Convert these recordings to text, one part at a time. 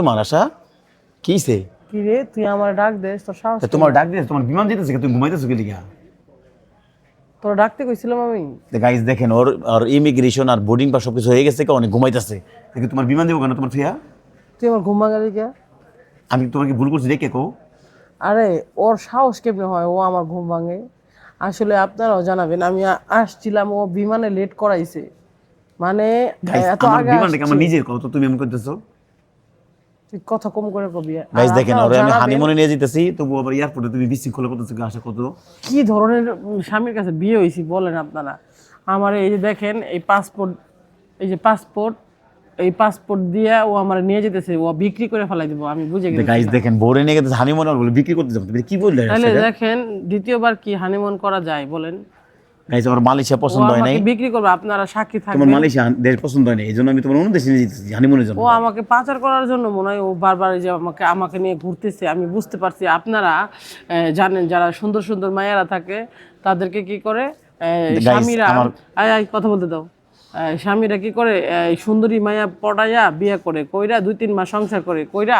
তোমার আশা কিসে? কি রে তুই আমার ডাক দেস তোর সাহস? তোমার ডাক দিয়ে তোমার বিমান যেতেছে, তুমি ঘুমাইতেছো কি লিগা? তোর ডাকতে কইছিলাম আমি। গাইস দেখেন, ওর আর ইমিগ্রেশন আর বোর্ডিং পাস সবকিছু হয়ে গেছে, অনেক ঘুমাইতেছে। দেখি তোমার বিমান দেবো কেন তোমার ফিয়া? তুই আমার ঘুম ভাঙালি কে? আমি তোমাকে ভুল করছি রে, কে কো? আরে ওর সাহস কেমনে হয় ও আমার ঘুম ভাঙে? আসলে আপনারাও জানাবেন, আমি আসছিলাম, ও বিমানে লেট করাইছে। মানে এত আমার আগে বিমানটাকে আমার আসছি। নিজের কত, তুমি এমন করতেছো? তুই কথা কম করে কবি। গাইস দেখেন, ওরে আমি হানিমুনে নিয়ে যেতেছি, তবু আবার এয়ারপোর্টে তুমি বিশৃঙ্খলা করতেছো, আশা কত কি ধরনের স্বামীর কাছে বিয়ে হয়েছি বলেন আপনারা? আমার এই যে দেখেন এই পাসপোর্ট, এই যে পাসপোর্ট, এই পাসপোর্ট দিয়ে ও আমার নিয়ে যেতেছে, ও বিক্রি করে ফেলাই দিব, আমি বুঝে গেছি। গাইস দেখেন, বোরে নিয়ে গেছে হানিমুনে, আর বলে বিক্রি করতে যাবো, তুমি কি বললে? তাহলে দেখেন দ্বিতীয়বার কি হানিমুন করা যায় বলেন? গাইস আমার মালয়েশিয়া ও পছন্দ হয় নাই, আমাকে বিক্রি করবে, আপনারা সাক্ষী তোমার থাকবেন। মালয়েশিয়া দেশ পছন্দ হয় না, এই জন্য আমি তোমার অন্য দেশে নিয়ে যেতেছি হানিমুনের জন্য। ও আমাকে পাচার করার জন্য মনে হয় ও বারবার এই যে আমাকে নিয়ে ঘুরতেছে, আমি বুঝতে পারছি। আপনারা জানেন যারা সুন্দর সুন্দর মায়েরা থাকে তাদেরকে কি করে স্বামীরা, কথা বলতে দাও, স্বামীরা কি করে এই সুন্দরী মায়া পটাইয়া বিয়ে করে কইরা 2-3 মাস সংসার করে কইরা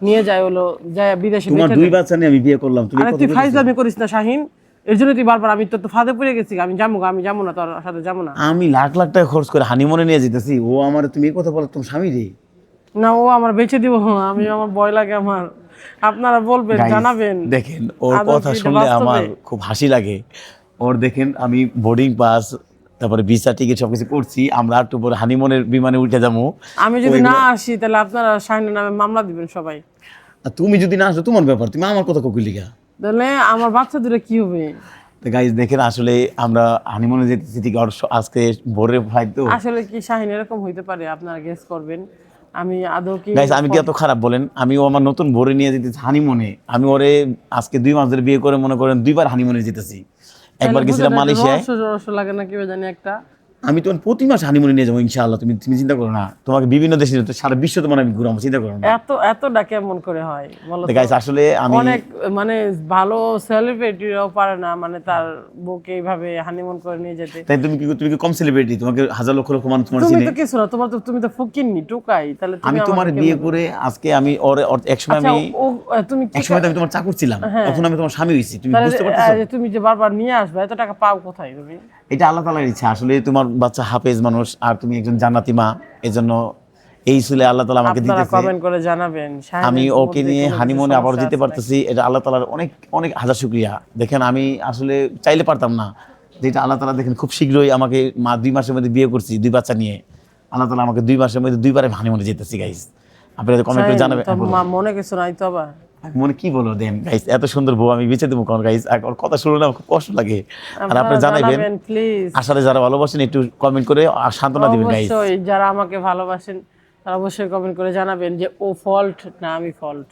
নিয়ে যায়, হলো যায় বিদেশে। তোমার 2 বাচ্চা নিয়ে আমি বিয়ে করলাম, তুমি আরে তুই ফাইজলামি করিস না শাহিন, এর জন্য তুই বারবার, আমি তো ফাঁদে পড়ে গেছি, আমি যাবো না, তোর সাথে যাবো না। আমি লাখ লাখ টাকা খরচ করে হানিমুনে নিয়ে যেতেছি, ও আমার, তুমি এই কথা বলো তোমার স্বামী রে? না ও আমার বেঁচে দিব, আমি আমার ভয় লাগে আমার। আপনারা বলবেন, জানাবেন। দেখেন ওর কথা শুনলে আমার খুব হাসি লাগে। ওর দেখেন আমি বোর্ডিং পাস, তারপরে ভিসা টিকিট সবকিছু করছি, আমরা একটু পরে হানিমুনের বিমানে উঠে যাবো। আমি যদি না আসি তাহলে আপনারা শাহিনের নামে মামলা দিবেন সবাই। আর তুমি যদি না আসো তোমার ব্যাপার, তুমি আমার কথা কইলি লিগা? তাহলে আমার বাচ্চা দুটো কি হবে? তো গাইস দেখেন, আসলে আমরা হানিমুনে যেতেছি ঠিক, আর আজকে ভোরের ফ্লাইট তো। আসলে কি শাহিন এরকম হইতে পারে? আপনারা গেস করবেন। আমি আদৌ কি গাইস আমি কি এত খারাপ বলেন? আমি ও আমার নতুন ভোরে নিয়ে যেতেছি হানিমুনে, আমি ওরে আজকে 2 মাস ধরে বিয়ে করে মনে করেন 2বার হানিমুনে যেতেছি। একবার গেছিলাম মালয়েশিয়ায়, রহস্য লাগে না কি জানি একটা। আমি তোমার প্রতি মাস হানিমুনে নিয়ে যাবো ইনশাআল্লাহ, তুমি তুমি চিন্তা করো না। তোমাকে বিভিন্ন দেশে সারা বিশ্ব তোমার আমি ঘুরাবো, চিন্তা করো না। এতটা কেমন করে হয় বলো তো? গাইস আসলে আমি অনেক মানে ভালো সেলিব্রিটিরাও পারে না মানে তার বউকে এইভাবে হানিমুন করে নিয়ে যেতে। তাই তুমি কি কম সেলিব্রিটি? তোমাকে হাজার লক্ষ লক্ষ মানুষ তোমার তুমি চিনে। তো কিছু না, তুমি তো ফকিন্নি টুকাই। তাহলে আমি তোমার বিয়ে করে আজকে আমি একসময় আমি তুমি একসময় তো আমি তোমার চাকর ছিলাম, এখন আমি তোমার স্বামী হইছি, তুমি বুঝতে পারছো? তুমি যে বারবার নিয়ে আসবে, এত টাকা পাও কোথায় তুমি? এটা আল্লাহ তাআলার ইচ্ছা। আসলে তোমার বাচ্চা হাফেজ মানুষ, আর তুমি একজন জান্নাতি মা, এজন্য এই ছিল আল্লাহ তাআলা আমাকে দিতেছে। আপনারা কমেন্ট করে জানাবেন আমি ওকে নিয়ে হানিমুনে আবার যেতে পারতেছি, এটা আল্লাহ তাআলার অনেক অনেক হাজার শুকরিয়া। দেখেন আমি আসলে চাইলে পারতাম না, যেটা আল্লাহ তাআলা দেখেন খুব শীঘ্রই আমাকে 2 মাসের মধ্যে বিয়ে করছি, 2 বাচ্চা নিয়ে। আল্লাহ তাআলা আমাকে 2 মাসের মধ্যে 2 বারে হানিমুনে যেতেছি। গাইস আপনারা কমেন্ট করে জানাবেন। মনে কিছু নাই তো আবার মনে কি বলো দেন গাইস, এত সুন্দর বউ আমি বেঁচে দেবো কোন গাইস? আর কথা শুনে না খুব কষ্ট লাগে। আর আপনারা জানাবেন প্লিজ। আসলে যারা ভালোবাসেন একটু কমেন্ট করে সান্ত্বনা দিবেন গাইস। অবশ্যই যারা আমাকে ভালোবাসেন তারা অবশ্যই কমেন্ট করে জানাবেন যে ও ফল্ট না আমি ফল্ট।